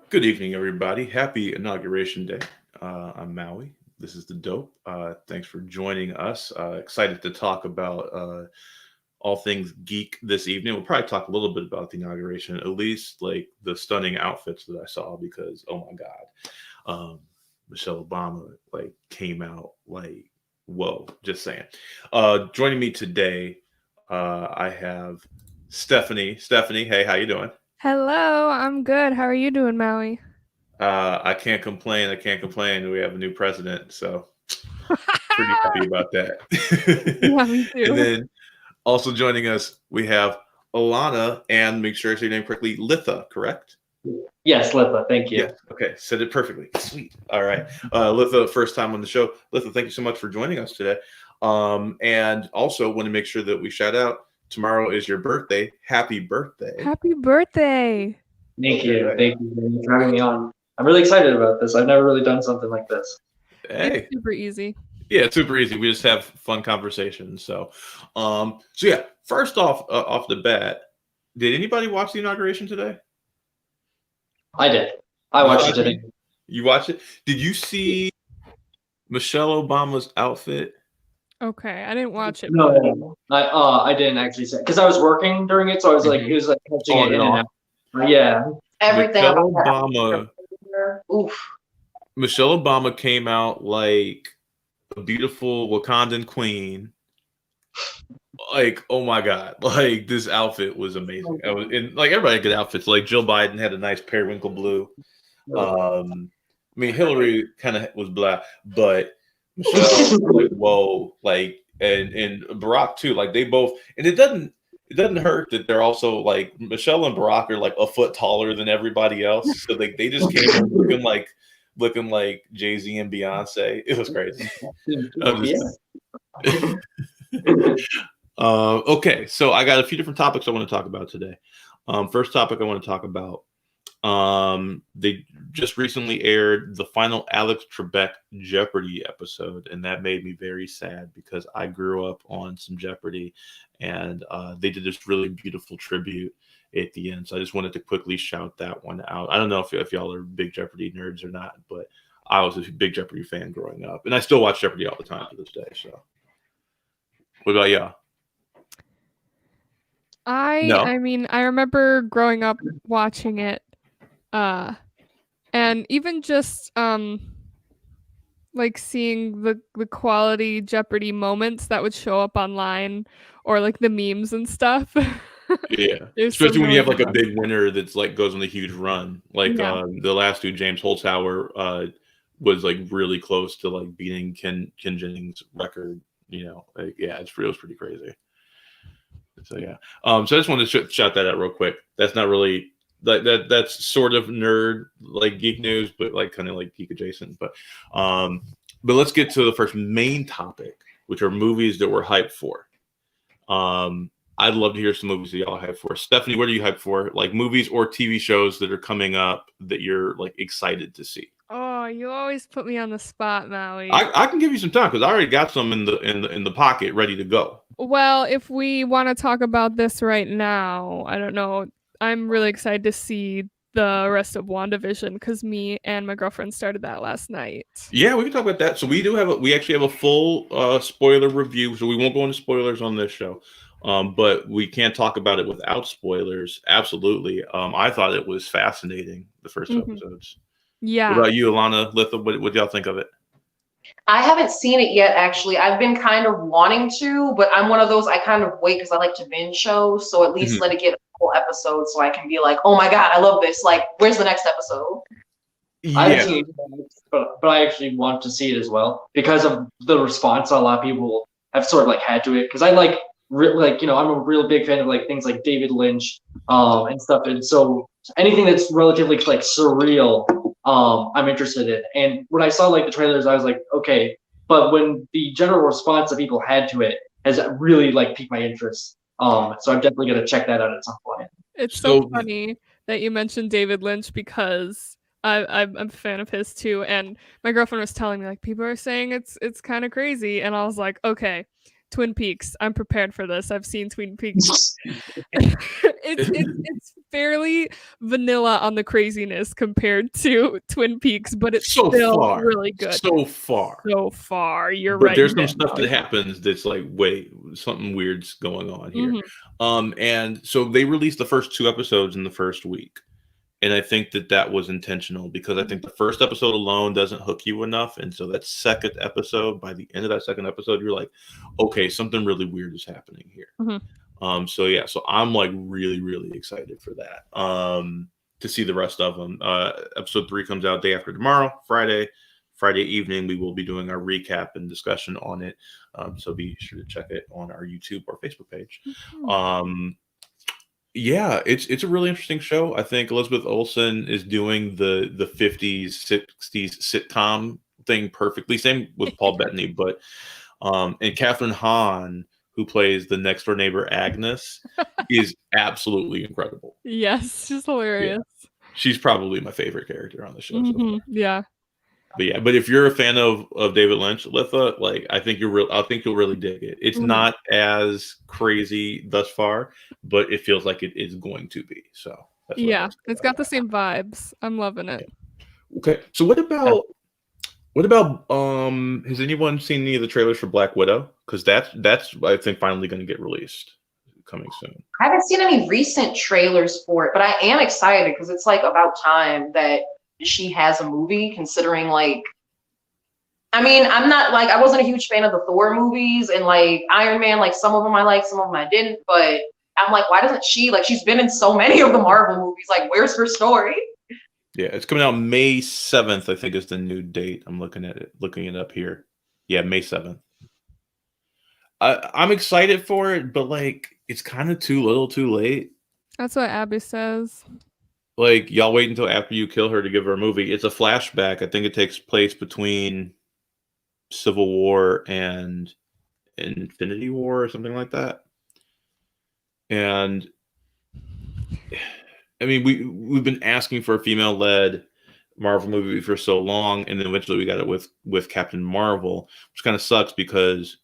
Good evening, everybody. Happy Inauguration Day. I'm Maui. This is the Dope. Thanks for joining us. Excited to talk about all things geek this evening. We'll probably talk a little bit about the inauguration, at least like the stunning outfits that I saw, because oh my god, Michelle Obama like came out like whoa. Just saying. Joining me today, I have Stephanie. Stephanie, hey, how you doing? Hello, I'm good. How are you doing, Maui? I can't complain. I can't complain. We have a new president, so pretty happy about that. Yeah, me And too. then also joining us, we have Alana, and make sure I say your name correctly, Litha, correct? Yes, Lipa, thank you. Yes. Okay, said it perfectly. Sweet. All right. Litha, first time on the show. Litha, thank you so much for joining us today. And also want to make sure that we shout out tomorrow is your birthday. Happy birthday. Happy birthday. Thank All you. right. Thank you for having me on. I'm really excited about this. I've never really done something like this. It's Hey. super easy. Yeah, it's super easy. We just have fun conversations. So yeah. First off the bat, did anybody watch the inauguration today? I did. I You watched it watched today. it? You watched it? Did you see Michelle Obama's outfit? Okay, I didn't watch it, but No, I didn't actually say because I was working during it, so I was like, Mhm. it was like catching On it and in and off. out. Yeah, Everything Michelle about that. Obama. Oof. Michelle Obama came out like a beautiful Wakandan queen. Like, oh my god! Like this outfit was amazing. I was, and like everybody had good outfits. Like Jill Biden had a nice periwinkle blue. I mean, Hillary kind of was black, but Michelle, like, whoa, like, and Barack too. Like, they both, and it doesn't hurt that they're also like Michelle and Barack are like a foot taller than everybody else. So like they just came in looking like Jay-Z and Beyonce. It was crazy. I'm just yeah. okay, so I got a few different topics I want to talk about today. First topic I want to talk about. They just recently aired the final Alex Trebek Jeopardy episode, and that made me very sad because I grew up on some Jeopardy, and they did this really beautiful tribute at the end. So I just wanted to quickly shout that one out. I don't know if y'all are big Jeopardy nerds or not, but I was a big Jeopardy fan growing up, and I still watch Jeopardy all the time to this day. So, what about y'all? No. I mean, I remember growing up watching it, uh, and even just like seeing the quality Jeopardy moments that would show up online or like the memes and stuff. Yeah, There's some especially when you really have good like a ones. big winner that's like goes on a huge run. Like Yeah. the last two, James Holzhauer was like really close to like beating Ken Jennings' record. Like, yeah, it was pretty crazy. So yeah, so I just wanted to shout that out real quick. That's not really like that's sort of nerd like geek news, but like kind of like geek adjacent. But let's get to the first main topic, which are movies that we're hyped for. I'd love to hear some movies that y'all hype for. Stephanie, what are you hyped for? Like movies or TV shows that are coming up that you're like excited to see? Oh, you always put me on the spot, Maui. I can give you some time because I already got some in the pocket ready to go. Well, if we want to talk about this right now, I don't know. I'm really excited to see the rest of WandaVision because me and my girlfriend started that last night. Yeah, we can talk about that. So we actually have a full spoiler review. So we won't go into spoilers on this show. But we can't talk about it without spoilers. Absolutely. I thought it was fascinating, the first two Mhm. episodes. What Yeah. about you, Alana, Litha? What y'all think of it? I haven't seen it yet, actually. I've been kind of wanting to, but I'm one of those, I kind of wait because I like to binge shows. So at least Mhm. let it get a full episode so I can be like, oh my God, I love this. Like, where's the next episode? I haven't Yeah. seen it, but I actually want to see it as well because of the response a lot of people have sort of like had to it. Because I like, I'm a real big fan of like things like David Lynch, and stuff. And so anything that's relatively like surreal, I'm interested in. And when I saw like the trailers, I was like, okay. But when the general response that people had to it has really like piqued my interest. So I'm definitely gonna check that out at some point. It's so So funny that you mentioned David Lynch because I'm a fan of his too. And my girlfriend was telling me like people are saying it's kind of crazy, and I was like, okay. Twin Peaks. I'm prepared for this. I've seen Twin Peaks. it's fairly vanilla on the craziness compared to Twin Peaks, but it's so still far, really good. So far, you're but right. there's some stuff that happens that's like, wait, something weird's going on here. And so they released the first 2 episodes in the first week. And I think that was intentional because I think the first episode alone doesn't hook you enough. And so that second episode, by the end of that second episode, you're like, okay, something really weird is happening here. So I'm like really, really excited for that. To see the rest of them. Episode 3 comes out day after tomorrow, Friday evening. We will be doing our recap and discussion on it. So be sure to check it on our YouTube or Facebook page. Yeah, it's a really interesting show. I think Elizabeth Olsen is doing the 50s, 60s sitcom thing perfectly. Same with Paul Bettany, but and Catherine Hahn, who plays the next door neighbor Agnes, is absolutely incredible. Yes, she's hilarious. Yeah. She's probably my favorite character on the show. So far. Yeah. But if you're a fan of David Lynch, Litha, like I think you'll really dig it. It's not as crazy thus far, but it feels like it is going to be. So that's it's got the same vibes. I'm loving it. Yeah. Okay, so what about has anyone seen any of the trailers for Black Widow? Because that's I think finally going to get released coming soon. I haven't seen any recent trailers for it, but I am excited because it's like about time that she has a movie, considering like, I mean, I'm not like, I wasn't a huge fan of the Thor movies and like Iron Man, like some of them I liked, some of them I didn't, but I'm like, why doesn't she, like, she's been in so many of the Marvel movies, like where's her story? Yeah, it's coming out May 7th, I think is the new date. I'm looking it up here. Yeah, May 7th. I'm excited for it, but like it's kind of too little too late. That's what Abby says. Like, y'all wait until after you kill her to give her a movie. It's a flashback. I think it takes place between Civil War and Infinity War or something like that. And I mean, we've been asking for a female-led Marvel movie for so long, and then eventually we got it with Captain Marvel, which kind of sucks because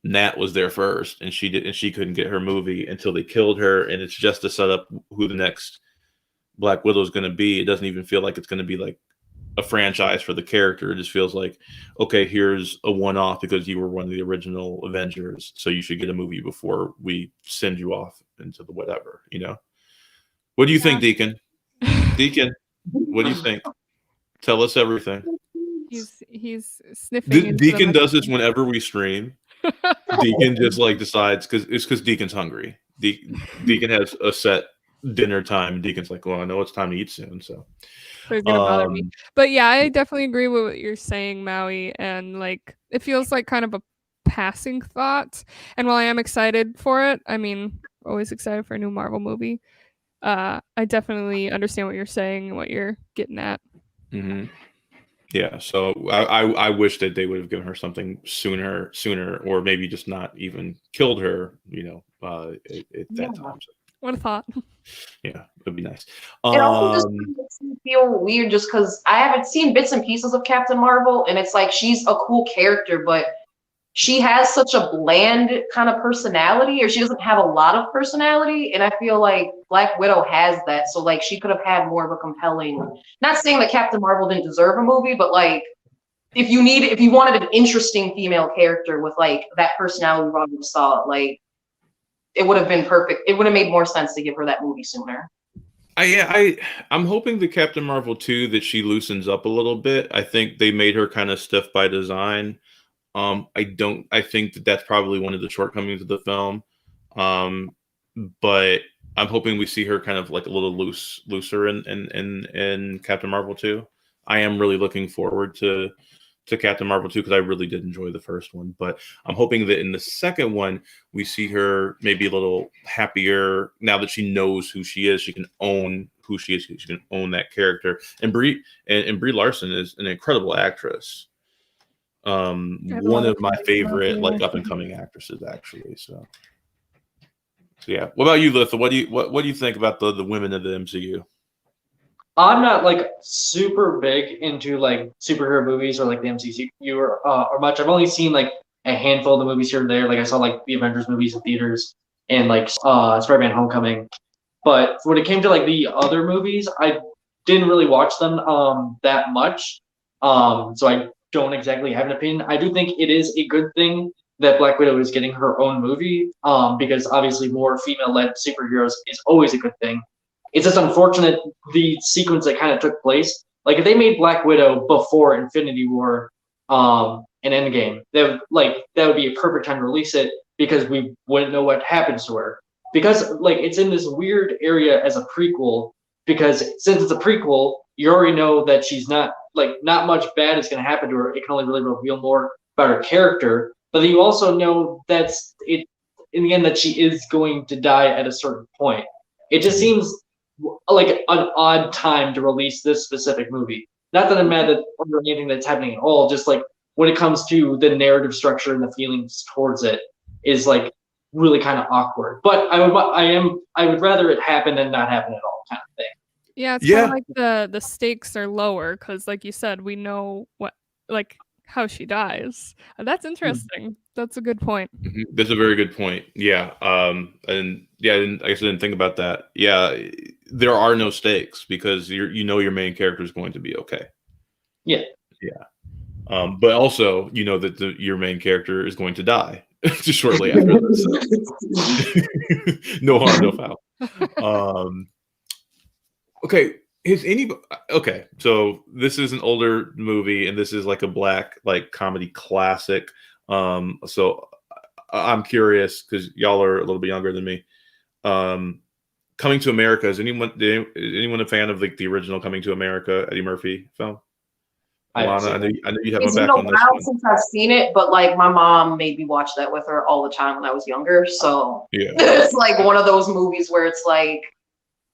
Nat was there first, and she couldn't get her movie until they killed her, and it's just to set up who the next Black Widow is going to be. It doesn't even feel like it's going to be like a franchise for the character. It just feels like, okay, here's a one-off because you were one of the original Avengers, so you should get a movie before we send you off into the whatever, you know? What do you think, Deacon? Deacon, what do you think? Tell us everything. He's sniffing. Deacon does this whenever we stream. Deacon just like decides because Deacon's hungry. Deacon has a set dinner time. Deacon's like, well, I know it's time to eat soon, so it's gonna bother me. But yeah, I definitely agree with what you're saying, Maui, and like it feels like kind of a passing thought. And while I am excited for it, I mean, always excited for a new Marvel movie. I definitely understand what you're saying and what you're getting at. Mm-hmm. Yeah, so I wish that they would have given her something sooner, or maybe just not even killed her, you know, at that time. So, what a thought. Yeah, it'd be nice. It also just makes me feel weird just because I haven't seen bits and pieces of Captain Marvel, and it's like she's a cool character, but she has such a bland kind of personality, or she doesn't have a lot of personality, and I feel like Black Widow has that, so like she could have had more of a compelling, not saying that Captain Marvel didn't deserve a movie, but like if you wanted an interesting female character with like that personality we already saw, like it would have been perfect. It would have made more sense to give her that movie sooner. I'm hoping the Captain Marvel 2 that she loosens up a little bit. I think they made her kind of stiff by design. I think that's probably one of the shortcomings of the film. But I'm hoping we see her kind of like a little looser in Captain Marvel 2. I am really looking forward to Captain Marvel 2 because I really did enjoy the first one. But I'm hoping that in the second one we see her maybe a little happier now that she knows who she is. She can own who she is. She can own that character. And Brie Larson is an incredible actress. One of my favorite like up and coming actresses, actually. So yeah. What about you, Litha? What do you think about the women of the MCU? I'm not like super big into like superhero movies or like the MCU or much. I've only seen like a handful of the movies here and there. Like I saw like the Avengers movies in theaters and like Spider-Man Homecoming. But when it came to like the other movies, I didn't really watch them that much. So I don't exactly have an opinion. I do think it is a good thing that Black Widow is getting her own movie, because obviously more female-led superheroes is always a good thing. It's just unfortunate the sequence that kind of took place. Like if they made Black Widow before Infinity War and Endgame, that would be a perfect time to release it because we wouldn't know what happens to her. Because like it's in this weird area as a prequel, because since it's a prequel, you already know that she's not much bad is going to happen to her. It can only really reveal more about her character. But then you also know that's it in the end that she is going to die at a certain point. It just seems like an odd time to release this specific movie. Not that I'm mad at or anything that's happening at all, just like when it comes to the narrative structure and the feelings towards it is like really kind of awkward. But I would rather it happen than not happen at all kind of thing. Yeah, it's kind of like the stakes are lower because, like you said, we know how she dies. That's interesting. That's a good point. That's a very good point. Yeah. And yeah, I guess I didn't think about that. Yeah, there are no stakes because your main character is going to be okay. Yeah. Yeah. But also, you know that your main character is going to die just shortly after this. No harm, no foul. Okay. Okay, so this is an older movie, and this is like a black comedy classic. So I'm curious because y'all are a little bit younger than me. Coming to America, is anyone a fan of the original Coming to America Eddie Murphy film? Alana, I know you have my back on this. It's been a while since I've seen it, but like my mom made me watch that with her all the time when I was younger. So yeah, it's like one of those movies where it's like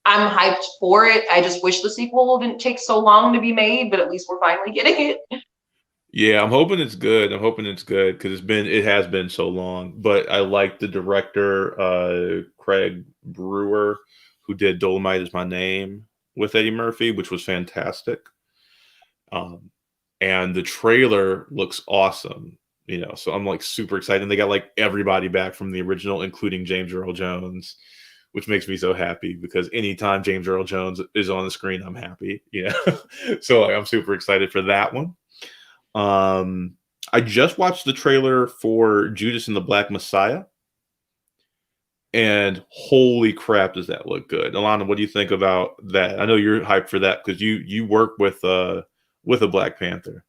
I'm hyped for it. I just wish the sequel didn't take so long to be made, but at least we're finally getting it. Yeah, I'm hoping it's good. Because it has been so long. But I like the director, Craig Brewer, who did Dolomite Is My Name with Eddie Murphy, which was fantastic. And the trailer looks awesome, so I'm like super excited. And they got like everybody back from the original, including James Earl Jones, which makes me so happy because anytime James Earl Jones is on the screen, I'm happy. So I'm super excited for that one. I just watched the trailer for Judas and the Black Messiah, and holy crap, does that look good. Alana, what do you think about that? I know you're hyped for that because you work with a Black Panther.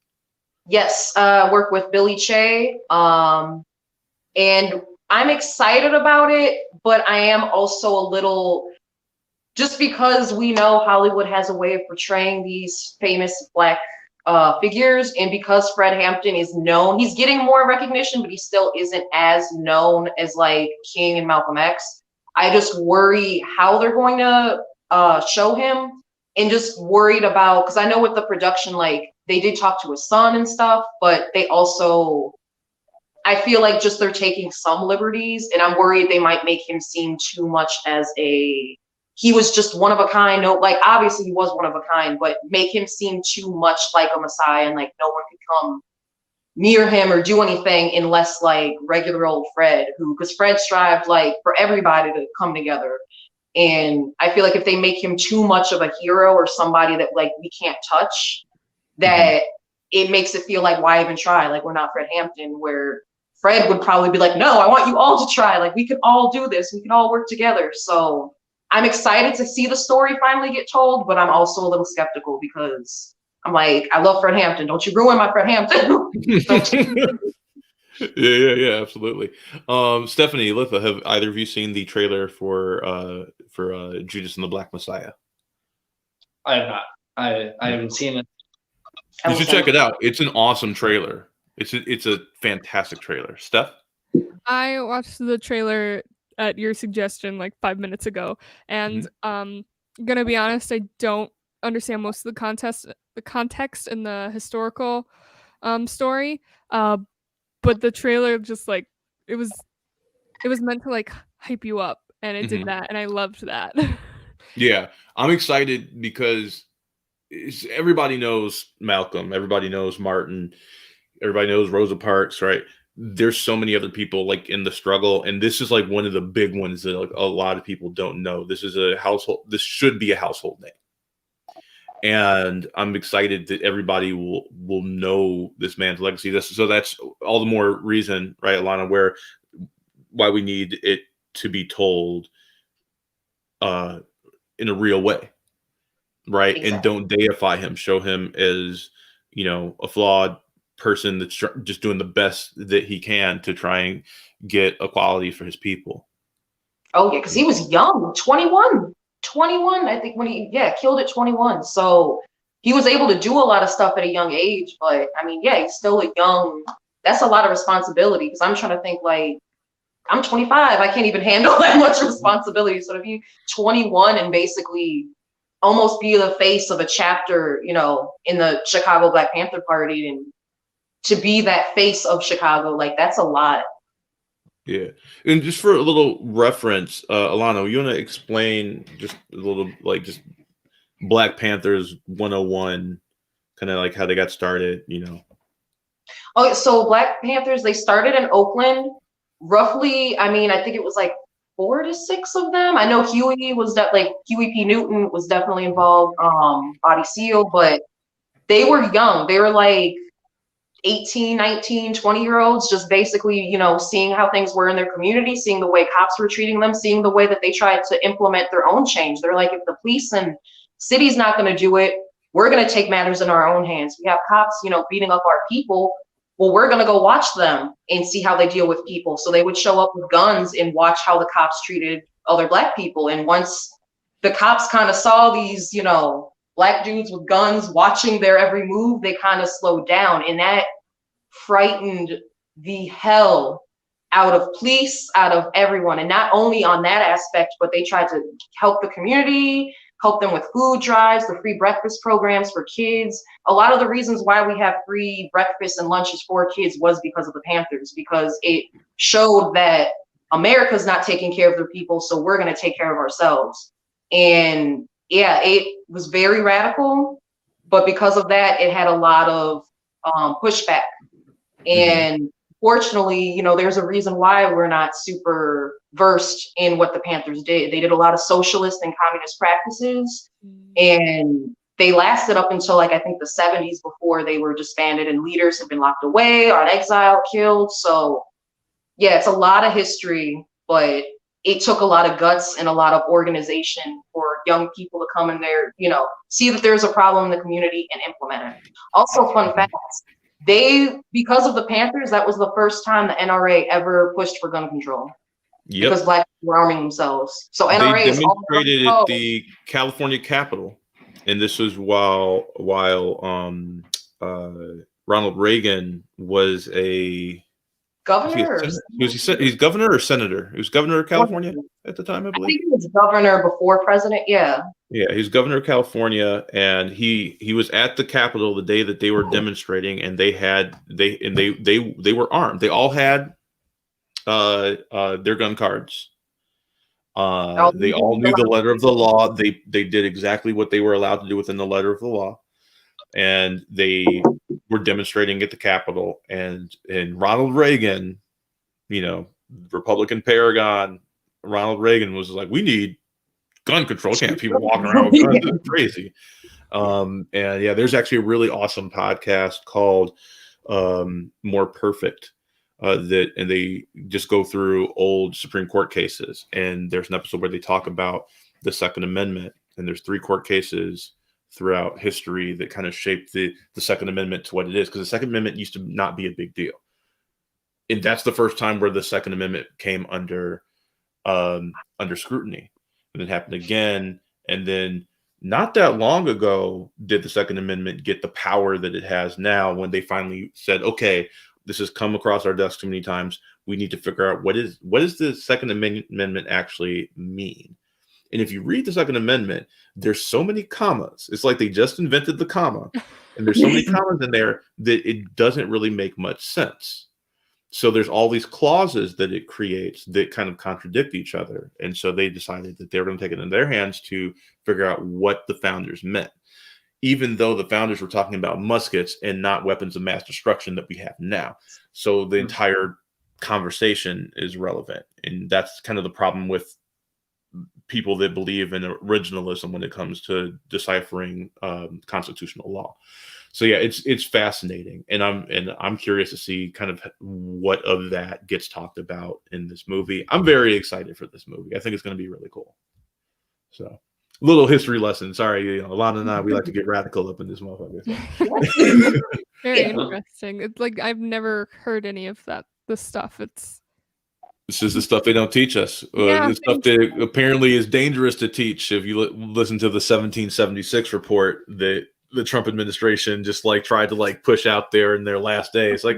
Yes, work with Billy Che, and I'm excited about it, but I am also a little, just because we know Hollywood has a way of portraying these famous Black figures, and because Fred Hampton is known, he's getting more recognition, but he still isn't as known as like King and Malcolm X. I just worry how they're going to show him, and just worried about, because I know with the production, like they did talk to his son and stuff, but they also, I feel like just they're taking some liberties, and I'm worried they might make him seem too much as he was just one of a kind. No, like obviously he was one of a kind, but make him seem too much like a Messiah, and like no one could come near him or do anything unless like regular old Fred, because Fred strived like for everybody to come together. And I feel like if they make him too much of a hero or somebody that like we can't touch, that it makes it feel like why even try? Like we're not Fred Hampton, where Fred would probably be like, no, I want you all to try. Like we can all do this. We can all work together. So I'm excited to see the story finally get told, but I'm also a little skeptical because I'm like, I love Fred Hampton. Don't you ruin my Fred Hampton. Yeah, absolutely. Stephanie, Litha, have either of you seen the trailer for Judas and the Black Messiah? I have not. I haven't seen it. You should check it out. It's an awesome trailer. It's a fantastic trailer. Steph? I watched the trailer at your suggestion like 5 minutes ago, and gonna be honest, I don't understand most of the context and the historical story. But the trailer just like it was meant to like hype you up, and it did that, and I loved that. Yeah, I'm excited because everybody knows Malcolm, everybody knows Martin, everybody knows Rosa Parks, right? there's so many other people like in the struggle, and this is like one of the big ones that like, a lot of people don't know. This is a household. This should be a household name, and I'm excited that everybody will know this man's legacy. So that's all the more reason, right, Alana, why we need it to be told in a real way, right? Exactly. And don't deify him. Show him as, you know, a flawed person that's just doing the best that he can to try and get equality for his people. Oh yeah, because he was young, 21. 21, I think, when he killed at 21. So he was able to do a lot of stuff at a young age. But I mean, yeah, he's still a young. That's a lot of responsibility, because I'm trying to think, like, I'm 25. I can't even handle that much responsibility. So to be 21 and basically almost be the face of a chapter, you know, in the Chicago Black Panther Party, and to be that face of Chicago, like, that's a lot. Yeah. And just for a little reference, Alana, you want to explain just a little, like, just Black Panthers 101, kind of like how they got started, you know? Okay, so Black Panthers, they started in Oakland. Roughly, I mean, I think it was like 4 to 6 of them. I know Huey P. Newton was definitely involved, Body Seal, but they were young. They were like 18, 19, 20-year-olds, just basically, you know, seeing how things were in their community, seeing the way cops were treating them, seeing the way that they tried to implement their own change. They're like, if the police and city's not going to do it, we're going to take matters in our own hands. We have cops, you know, beating up our people. Well, we're going to go watch them and see how they deal with people. So they would show up with guns and watch how the cops treated other Black people. And once the cops kind of saw these, you know, Black dudes with guns watching their every move, they kind of slowed down. And that frightened the hell out of police, out of everyone. And not only on that aspect, but they tried to help the community, help them with food drives, the free breakfast programs for kids. A lot of the reasons why we have free breakfast and lunches for kids was because of the Panthers, because it showed that America's not taking care of their people, so we're going to take care of ourselves. And yeah, it was very radical, but because of that, it had a lot of pushback. And fortunately, you know, there's a reason why we're not super versed in what the Panthers did. They did a lot of socialist and communist practices, and they lasted up until, like, I think the 70s before they were disbanded, and leaders have been locked away or in exile, killed. So yeah, it's a lot of history, but it took a lot of guts and a lot of organization for young people to come in there, you know, see that there's a problem in the community and implement it. Also, fun fact, because of the Panthers, that was the first time the NRA ever pushed for gun control. Yep. Because Black people were arming themselves. So NRA they is all demonstrated at the California Capitol, and this was while Ronald Reagan was a governor. He's governor or senator? He was governor of California at the time, I believe. I think he was governor before president. Yeah. Yeah, he was governor of California, and he was at the Capitol the day that they were demonstrating, and they were armed. They all had their gun cards. They all knew the letter of the law. They did exactly what they were allowed to do within the letter of the law, and they were demonstrating at the Capitol. And Ronald Reagan, you know, Republican paragon, Ronald Reagan was like, "We need gun control. Can't have people walking around with guns. It's crazy." And yeah, there's actually a really awesome podcast called More Perfect. And they just go through old Supreme Court cases, and there's an episode where they talk about the Second Amendment, and there's 3 court cases throughout history that kind of shaped the Second Amendment to what it is, because the Second Amendment used to not be a big deal, and that's the first time where the Second Amendment came under scrutiny, and it happened again, and then not that long ago did the Second Amendment get the power that it has now, when they finally said, okay, this has come across our desk too many times. We need to figure out what does the Second Amendment actually mean? And if you read the Second Amendment, there's so many commas. It's like they just invented the comma, and there's so many commas in there that it doesn't really make much sense. So there's all these clauses that it creates that kind of contradict each other. And so they decided that they were going to take it in their hands to figure out what the founders meant. even though the founders were talking about muskets and not weapons of mass destruction that we have now. So the entire conversation is relevant. And that's kind of the problem with people that believe in originalism when it comes to deciphering constitutional law. So yeah, it's fascinating, and I'm curious to see kind of what of that gets talked about in this movie. I'm very excited for this movie. I think it's going to be really cool. So, little history lesson. Sorry, Alana and I, we like to get radical up in this motherfucker. Very interesting. It's like I've never heard any of this stuff. This is the stuff they don't teach us. The stuff that apparently is dangerous to teach. If you listen to the 1776 report that the Trump administration just like tried to like push out there in their last days, like,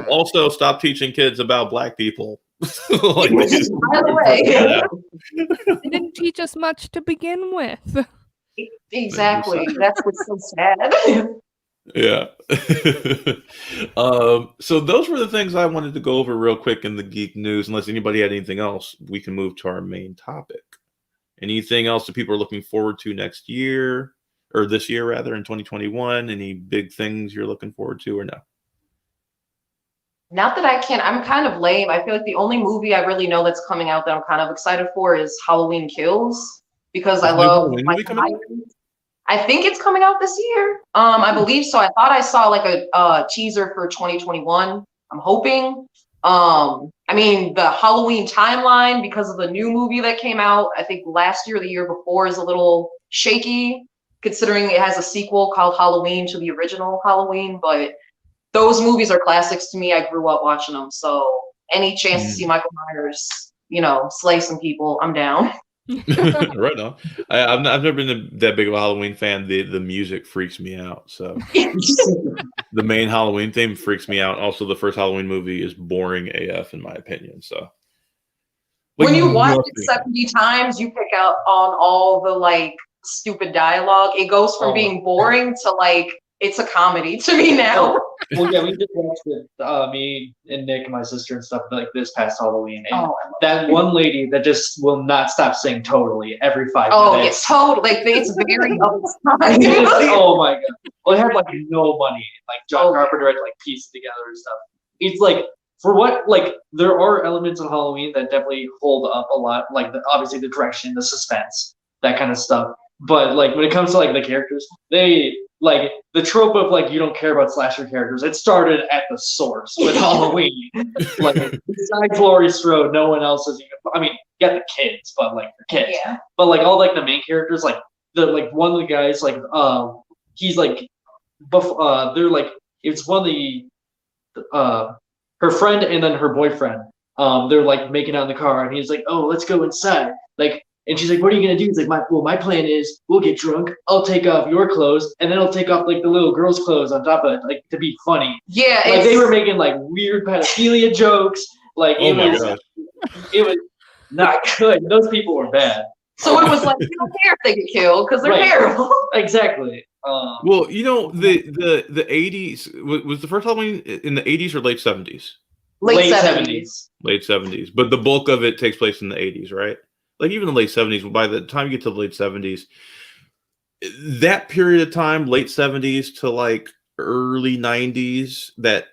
also stop teaching kids about Black people. Like, by the way, they didn't teach us much to begin with. Exactly. That's what's so sad. Yeah. So those were the things I wanted to go over real quick in the geek news. Unless anybody had anything else, we can move to our main topic. Anything else that people are looking forward to next year, or this year rather, in 2021? Any big things you're looking forward to, or no? Not that I can. I'm kind of lame. I feel like the only movie I really know that's coming out that I'm kind of excited for is Halloween Kills, because I love like, I think it's coming out this year. I believe so. I thought I saw like a teaser for 2021. I'm hoping. I mean, the Halloween timeline, because of the new movie that came out, I think last year or the year before, is a little shaky, considering it has a sequel called Halloween to the original Halloween. But those movies are classics to me. I grew up watching them. So any chance to see Michael Myers, slay some people, I'm down. Right on. I've never been that big of a Halloween fan. The music freaks me out. So the main Halloween theme freaks me out. Also, the first Halloween movie is boring AF in my opinion. So when you watch it 70 times, you pick out on all the like stupid dialogue. It goes from being boring to like it's a comedy to me now. Well, yeah, we just watched it, me and Nick and my sister and stuff, like this past Halloween. And that one lady that just will not stop saying "totally" every 5 minutes. Oh, it's totally. Like, it's very of its time. Oh my god! Well, it had like no money. Like John Carpenter had to like piece it together and stuff. It's like for what like there are elements of Halloween that definitely hold up a lot. Like obviously the direction, the suspense, that kind of stuff. But like when it comes to like the characters, they like the trope of like you don't care about slasher characters. It started at the source with Halloween. Like besides Laurie Strode, no one else is even. I mean, you got the kids, but like the kids. Yeah. But like all like the main characters, like one of the guys, like he's like, they're like it's one of the her friend and then her boyfriend. They're like making out in the car, and he's like, "Oh, let's go inside." Like. And she's like, "What are you gonna do?" He's like, my plan is we'll get drunk. I'll take off your clothes, and then I'll take off like the little girl's clothes on top of it, like to be funny. Yeah, like they were making like weird pedophilia jokes. Like it was not good. Those people were bad. So it was like you don't care if they get killed because they're terrible. Exactly. Well, the 80s was the first Halloween in the 80s or late 70s. Late 70s. Late 70s, but the bulk of it takes place in the 80s, right? Like even the late 70s, by the time you get to the late 70s, that period of time, late 70s to like early 90s, that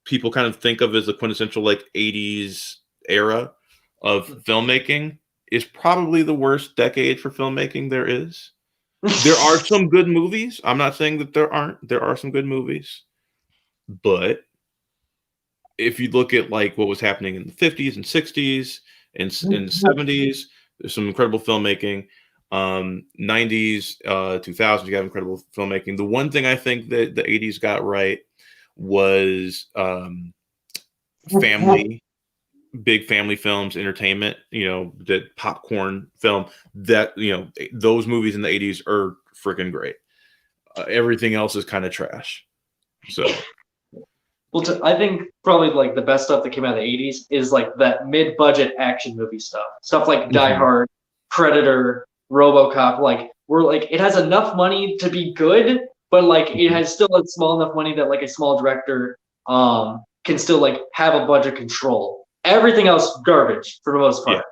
people kind of think of as the quintessential like 80s era of filmmaking is probably the worst decade for filmmaking there is. There are some good movies. I'm not saying that there aren't. There are some good movies. But if you look at like what was happening in the 50s and 60s, in 70s, there's some incredible filmmaking. 90s, 2000s, you got incredible filmmaking. The one thing I think that the 80s got right was big family films, entertainment, that popcorn film, that, those movies in the 80s are freaking great. Everything else is kind of trash. So... Well, I think probably like the best stuff that came out of the 80s is like that mid-budget action movie stuff like Die Hard, Predator, RoboCop. Like it has enough money to be good, but like it has still a small enough money that like a small director can still like have a budget control. Everything else garbage for the most part.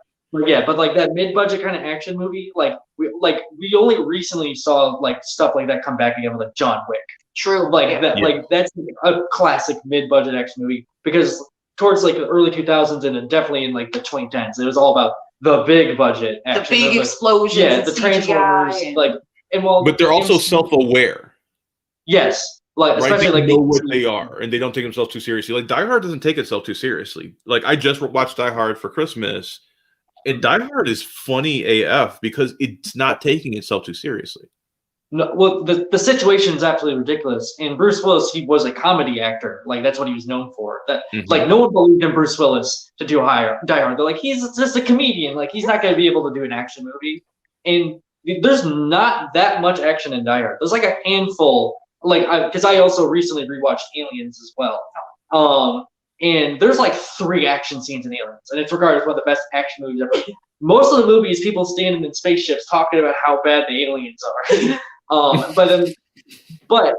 but like that mid-budget kind of action movie, we only recently saw like stuff like that come back again with like John Wick. True. Like that, like that's a classic mid-budget action movie because towards like the early 2000s and then definitely in like the 2010s, it was all about the big budget action. The big explosions. Yeah, the Transformers, but they're also self-aware. Yes. Like, especially they like know what they are, and they don't take themselves too seriously. Like Die Hard doesn't take itself too seriously. Like I just watched Die Hard for Christmas, and Die Hard is funny AF because it's not taking itself too seriously. No, well, the situation is absolutely ridiculous. And Bruce Willis, he was a comedy actor. Like that's what he was known for. Like no one believed in Bruce Willis to do Die Hard. They're like, he's just a comedian. Like he's not going to be able to do an action movie. And there's not that much action in Die Hard. There's like a handful. Like, because I also recently rewatched Aliens as well. And there's like 3 action scenes in Aliens, and it's regarded as one of the best action movies ever. Most of the movie is people standing in spaceships talking about how bad the aliens are. But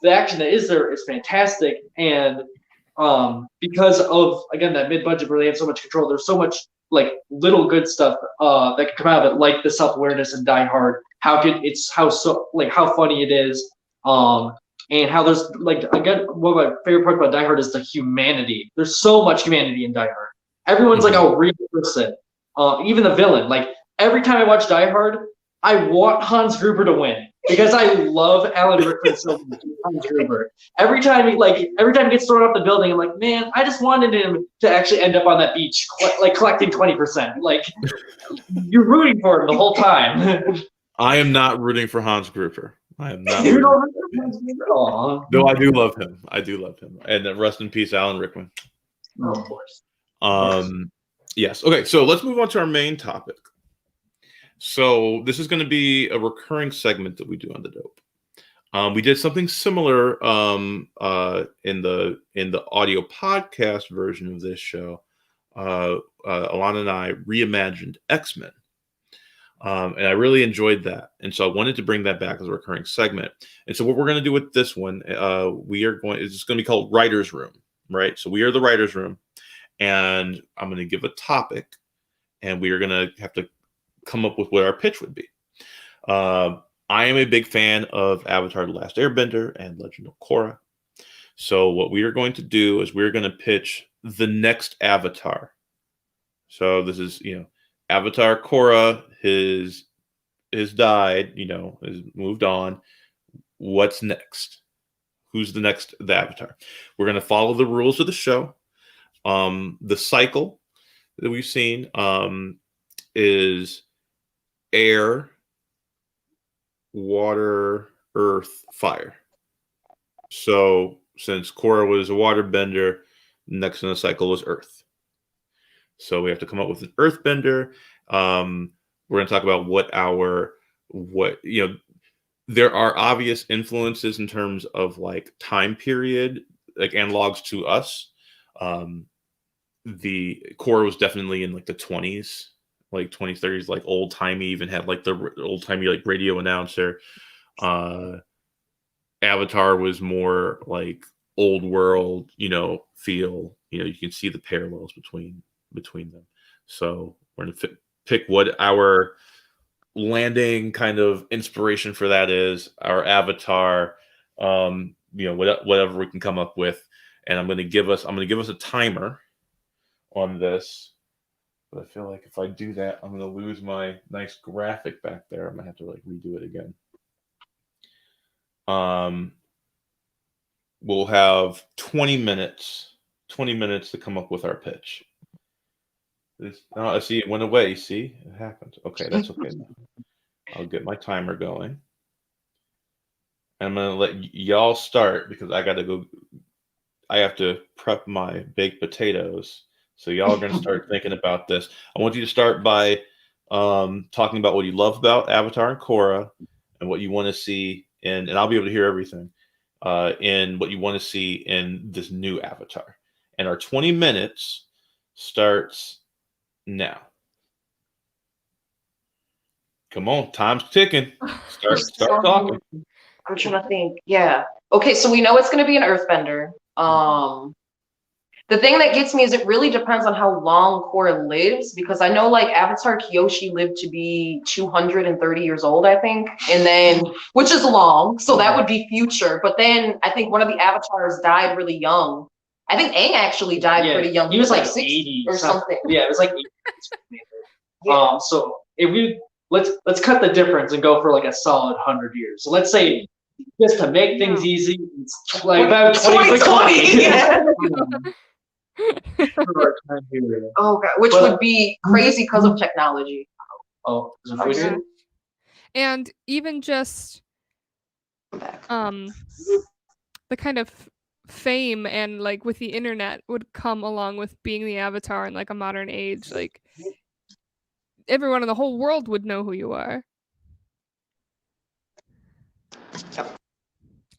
the action that is there is fantastic, and because of again that mid-budget where they have so much control, there's so much like little good stuff that can come out of it, like the self-awareness in Die Hard. How funny it is. And how there's like again one of my favorite parts about Die Hard is the humanity. There's so much humanity in Die Hard. Everyone's like a real person. Even the villain. Like every time I watch Die Hard, I want Hans Gruber to win because I love Alan Rickman so much. Hans Gruber. Every time he gets thrown off the building, I'm like, man, I just wanted him to actually end up on that beach, like collecting 20%. Like you're rooting for him the whole time. I am not rooting for Hans Gruber. I am not. No, I do love him. I do love him. And rest in peace, Alan Rickman. Oh, of course. Yes. Okay. So let's move on to our main topic. So this is going to be a recurring segment that we do on the Dope. We did something similar in the audio podcast version of this show. Alana and I reimagined X-Men. And I really enjoyed that. And so I wanted to bring that back as a recurring segment. And so what we're going to do with this one, it's going to be called Writer's Room, right? So we are the Writer's Room, and I'm going to give a topic, and we are going to have to come up with what our pitch would be. I am a big fan of Avatar: The Last Airbender and Legend of Korra. So what we are going to do is we're going to pitch the next Avatar. So this is, Avatar Korra has died, has moved on. What's next? Who's the Avatar? We're going to follow the rules of the show. The cycle that we've seen is air, water, earth, fire. So since Korra was a waterbender, next in the cycle is earth. So we have to come up with an earthbender. We're going to talk about there are obvious influences in terms of like time period, like analogs to us. The Korra was definitely in like the 20s, like 20s, 30s, like old timey, even had like the old timey like radio announcer. Avatar was more like old world, feel, you can see the parallels between them. So we're going to pick what our landing kind of inspiration for that is, our avatar, whatever we can come up with. And I'm going to give us a timer on this. But I feel like if I do that, I'm going to lose my nice graphic back there. I'm going to have to like redo it again. We'll have 20 minutes to come up with our pitch. I see it went away. See, it happened. Okay, that's okay. I'll get my timer going. I'm going to let y'all start because I got to go. I have to prep my baked potatoes. So y'all are going to start thinking about this. I want you to start by talking about what you love about Avatar and Korra and what you want to see and I'll be able to hear everything in what you want to see in this new Avatar. And our 20 minutes starts now. Come on, time's ticking. Start talking. I'm trying to think. Yeah. Okay, so we know it's going to be an earthbender. The thing that gets me is it really depends on how long Korra lives, because I know like Avatar Kyoshi lived to be 230 years old, I think, and then which is long, so that would be future. But then I think one of the avatars died really young. I think Aang actually died pretty young. He was like 60 80 or something. Yeah, it was like 80. So if we let's cut the difference and go for like a solid 100 years. So let's say, just to make things easy, it's like about 2020. Yeah. For our time period. Oh god, which would be crazy because of technology. Oh, is it Oh, voice? yeah. And even just the kind of fame and like with the internet would come along with being the avatar in like a modern age. Like everyone in the whole world would know who you are.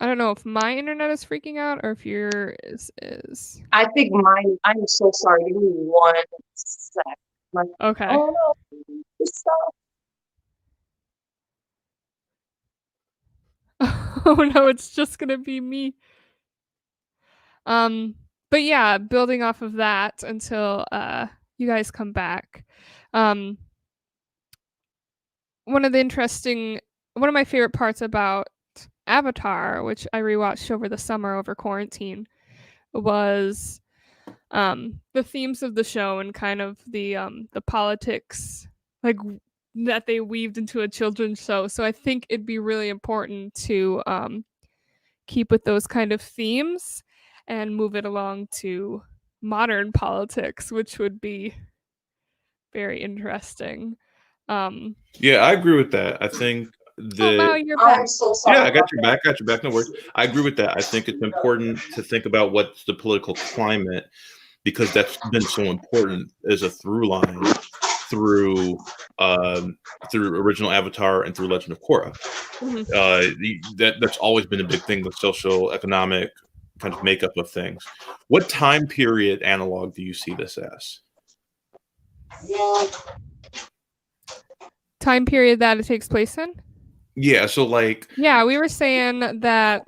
I don't know if my internet is freaking out or if yours is. I think mine. I'm so sorry. Give me 1 sec. Okay. Oh no! Stop. Oh no, it's just gonna be me. But yeah, building off of that until you guys come back. One of my favorite parts about Avatar, which I rewatched over the summer over quarantine, was the themes of the show and kind of the politics like that they weaved into a children's show. So I think it'd be really important to keep with those kind of themes and move it along to modern politics, which would be very interesting. Yeah, I agree with that. I think Now you're back. I'm so sorry. Yeah, I got your back. Got your back. No worries. I agree with that. I think it's important to think about what's the political climate, because that's been so important as a through line through original Avatar and through Legend of Korra. That's always been a big thing, the social economic kind of makeup of things. What time period analog do you see this as? Time period that it takes place in? Yeah, so like Yeah, we were saying that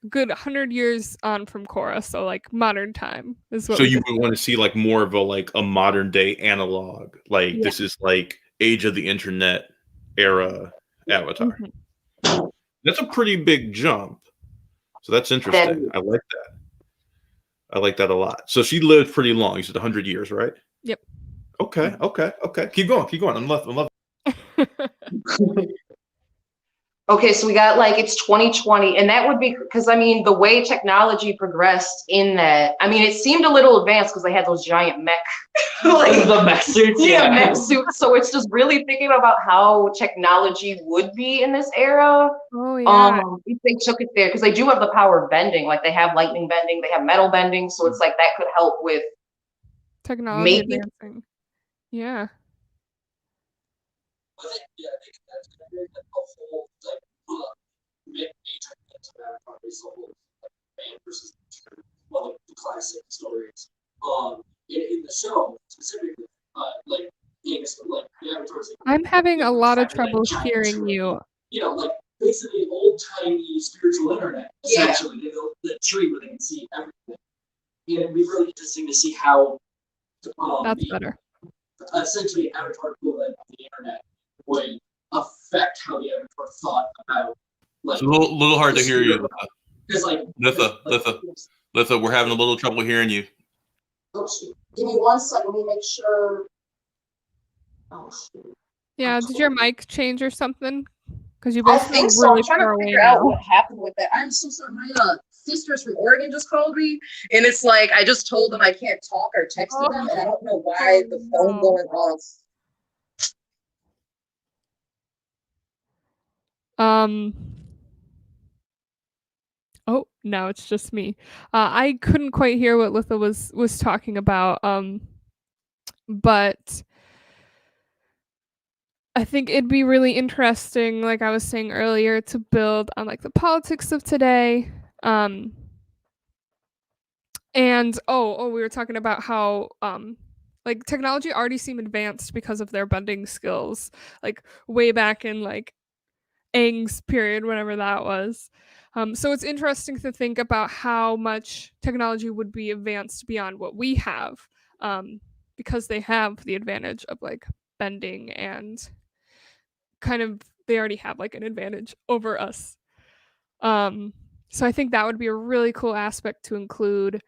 good 100 years on from Korra, so like modern time is what. So you would want to see like more of a modern day analog, like this is like age of the internet era Avatar. That's a pretty big jump. So that's interesting. I like that. I like that a lot. So she lived pretty long. You said 100 years, right? Yep. Okay. Keep going. I'm loving. Okay, so we got like it's 2020, and that would be because I mean the way technology progressed in that. I mean, it seemed a little advanced because they had those giant mech, like the mech suits. Yeah, mech suits. So it's just really thinking about how technology would be in this era. Oh yeah. If they took it there, because they do have the power of bending. Like they have lightning bending, they have metal bending. So it's like that could help with technology advancing. Yeah. Yeah, I think that's the whole man versus like the classic stories. In the show specifically, like I'm having a lot of trouble hearing you. You know, like basically old timey spiritual internet. Essentially, they built the tree where they can see everything. And it'd be really interesting to see how. That's better. Essentially, Avatar equivalent of the internet would affect how the Avatar thought about. Like, it's a little hard to hear you. Because like Litha, we're having a little trouble hearing you. Oh shoot! Give me 1 second. Let me make sure. Oh shoot! Yeah, did your mic change or something? Because you both I think sound so. really I'm trying far to away figure out now. what happened with that. I'm so sorry. My sisters from Oregon just called me, and it's like I just told them I can't talk or text to them, and I don't know why the phone going off. Oh, now it's just me. I couldn't quite hear what Litha was talking about. But I think it'd be really interesting, like I was saying earlier, to build on like the politics of today. And we were talking about how like technology already seemed advanced because of their bending skills, like way back in like Aang's period, whenever that was. So it's interesting to think about how much technology would be advanced beyond what we have, because they have the advantage of like bending and kind of they already have like an advantage over us. So I think that would be a really cool aspect to include.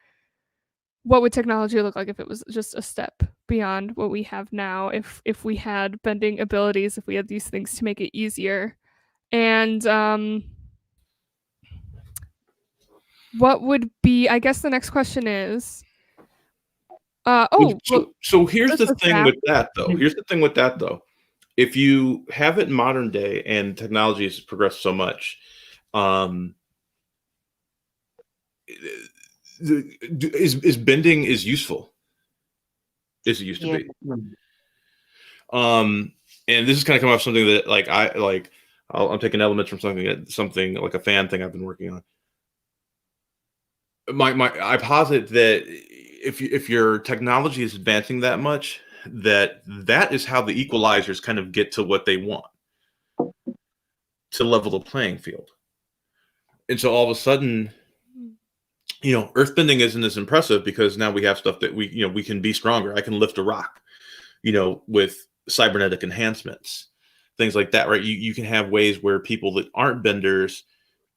What would technology look like if it was just a step beyond what we have now? If we had bending abilities, if we had these things to make it easier, and what would be? I guess the next question is, So here's this the was thing fast. with that, though. Here's the thing with that, though. If you have it in modern day and technology has progressed so much, is bending is useful as it used to be. And this is kind of coming off something that like I'm taking elements from something like a fan thing I've been working on. I posit that if your technology is advancing that much, that is how the equalizers kind of get to what they want, to level the playing field. And so all of a sudden, earthbending isn't as impressive because now we have stuff that we can be stronger. I can lift a rock, with cybernetic enhancements, things like that, right? You can have ways where people that aren't benders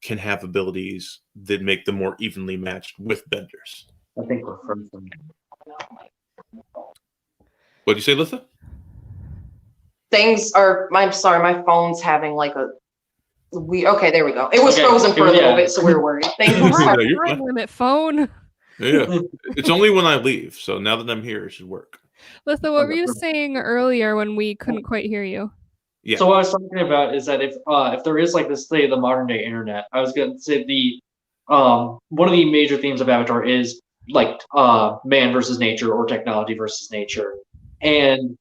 can have abilities that make them more evenly matched with benders. I think we're frozen. What'd you say, Litha? I'm sorry, my phone's having like okay, there we go. It was frozen for a little bit, so we were worried. Thank you. Time limit phone. Yeah, it's only when I leave. So now that I'm here, it should work. Litha, what were you saying earlier when we couldn't quite hear you? Yeah. So what I was talking about is that if there is like this say the modern day internet, I was gonna say one of the major themes of Avatar is like man versus nature or technology versus nature. And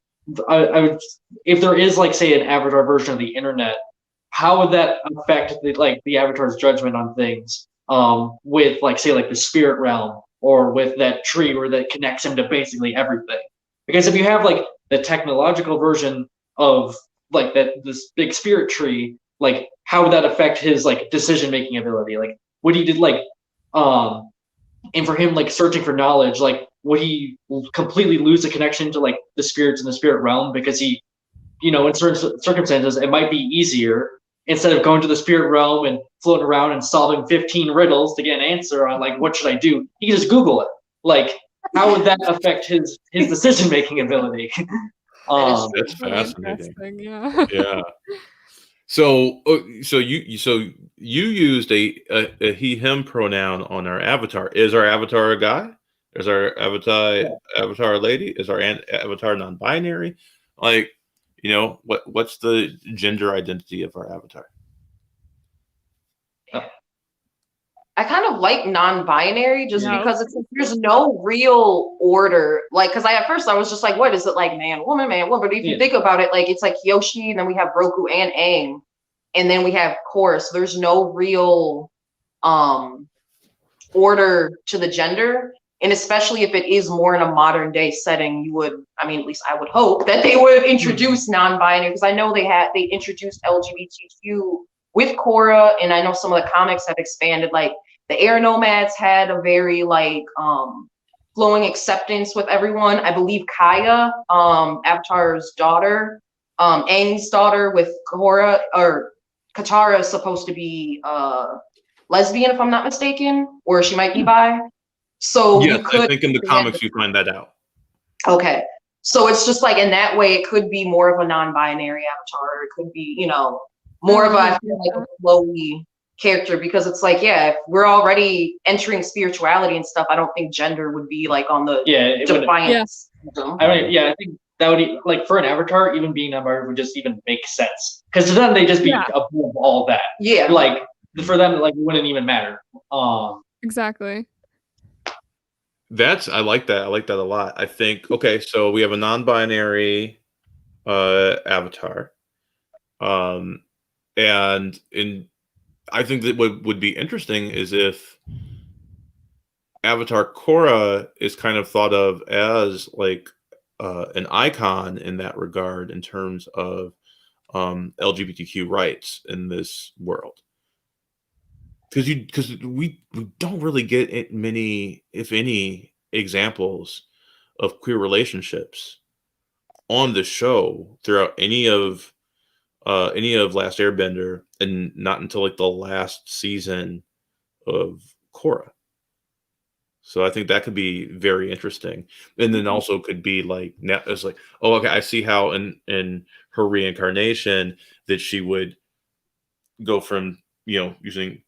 I would, if there is like say an Avatar version of the internet, how would that affect the Avatar's judgment on things? With like say like the spirit realm or with that tree where that connects him to basically everything. Because if you have like the technological version of like this big spirit tree, like how would that affect his like decision making ability? Like would he and for him like searching for knowledge, like would he completely lose the connection to like the spirits in the spirit realm because he, in certain circumstances it might be easier instead of going to the spirit realm and floating around and solving 15 riddles to get an answer on like what should I do? He can just Google it. Like how would that affect his decision making ability? That's fascinating. Yeah. Yeah. So you used a he/him pronoun on our avatar. Is our avatar a guy? Is our avatar a lady? Is our avatar non-binary? Like, what's the gender identity of our avatar? I kind of like non-binary just because there's no real order. Like, because at first I was just like, what is it, like man, woman? But if you think about it, like it's like Yoshi, and then we have Roku and Aang, and then we have Korra. So there's no real order to the gender. And especially if it is more in a modern day setting, at least I would hope that they would introduce non-binary, because I know they introduced LGBTQ with Korra, and I know some of the comics have expanded. Like the Air Nomads had a very like flowing acceptance with everyone. I believe Kaya, Avatar's daughter, Aang's daughter with Korra or Katara is supposed to be lesbian, if I'm not mistaken, or she might be bi. So yes, I think in the comics you find that out. Okay. So it's just like in that way, it could be more of a non-binary avatar. It could be, more of a flowy character, because it's like, if we're already entering spirituality and stuff, I don't think gender would be like on the defiance. I think that would, like, for an avatar, even being non-binary would just even make sense, because to them they just be above all that. Yeah. Like for them, like, it wouldn't even matter. Exactly. I like that. I like that a lot. I think, okay, so we have a non-binary avatar. And I think that what would be interesting is if Avatar Korra is kind of thought of as like an icon in that regard in terms of LGBTQ rights in this world. because we don't really get many, if any, examples of queer relationships on the show throughout any of Last Airbender, and not until like the last season of Korra. So I think that could be very interesting, and then also could be like now it's like, oh, okay, I see how in her reincarnation that she would go from using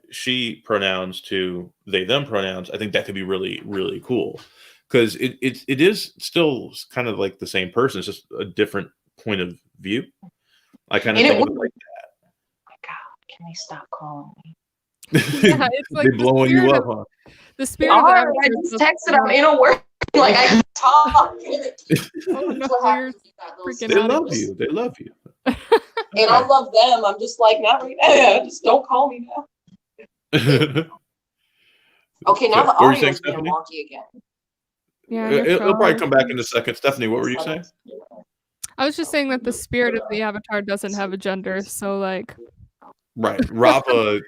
she pronouns to they them pronouns. I think that could be really really cool because it is still kind of like the same person. It's just a different point of view. I kind of And it think of was. it like Oh my God, can they stop calling me? Yeah, it's like they're blowing you up, huh? the spirit of the Alright, I Avatar is just supposed texted. I'm in a work. Like I can talk. Oh no, That's what you're happens. You got those freaking They out love again. you. They love you. And I love them. I'm just like, not right now. Just don't call me now. Okay, now So, the what were you saying, audio's being Stephanie? wonky again. Yeah, and your It'll probably phone. come back in a second. Stephanie, what were you saying? I was just saying that the spirit of the Avatar doesn't have a gender, so like Right. Rava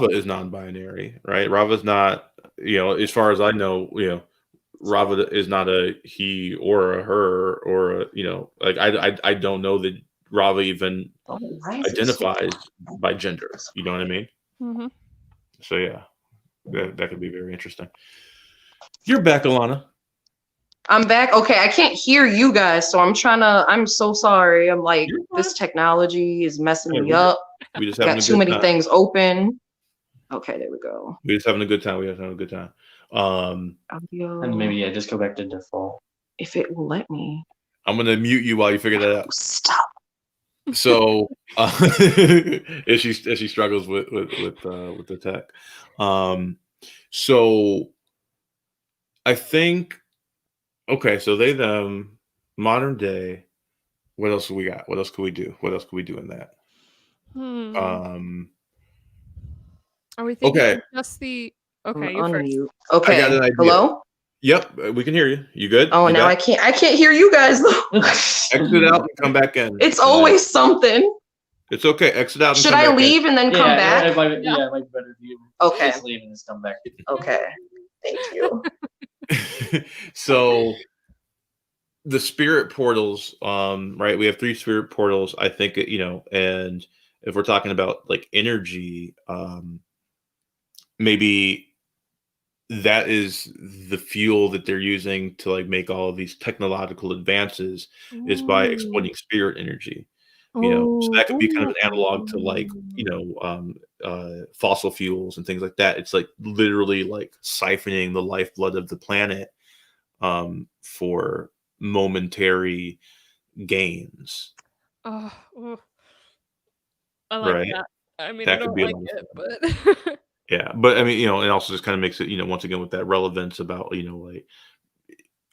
is non-binary, right? Rava's not, as far as I know, Rava is not a he or a her or like I don't know that Rava even Why is it so- identifies by gender. You know what I mean? mhm. So yeah, that could be very interesting. You're back, Alana. I'm back. Okay, I can't hear you guys, so I'm so sorry. I'm like, You're fine. this technology is messing Yeah, me up. We just I having got a too good many time. things open. Okay, there we go. We're just having a good time. We're just having a good time. Audio. And maybe just go back to default. If it will let me. I'm gonna mute you while you figure that out. Stop. So as she struggles with the tech, so I think okay. So they them modern day. What else do we got? What else could we do? What else could we do in that? Are we thinking Okay. of just the okay, I'm you first. unmute. I Okay. got an idea. Hello? Yep, we can hear you. You good? Oh, You now back? I can't hear you guys though. Exit out and come back in. It's always something. It's okay. Exit out and Should come I back leave and then come back? It might be better if you Okay. just leave and just come back. Okay. Thank you. in. So the spirit portals, right? We have 3 spirit portals. I think and if we're talking about like energy, maybe that is the fuel that they're using to like make all of these technological advances is by exploiting spirit energy. So that could be kind of an analog to like fossil fuels and things like that. It's like literally like siphoning the lifeblood of the planet for momentary gains. Oh, I like Right. that. I mean, That I could don't be a like lot of it, but Yeah, but I mean, it also just kind of makes it, once again with that relevance about, like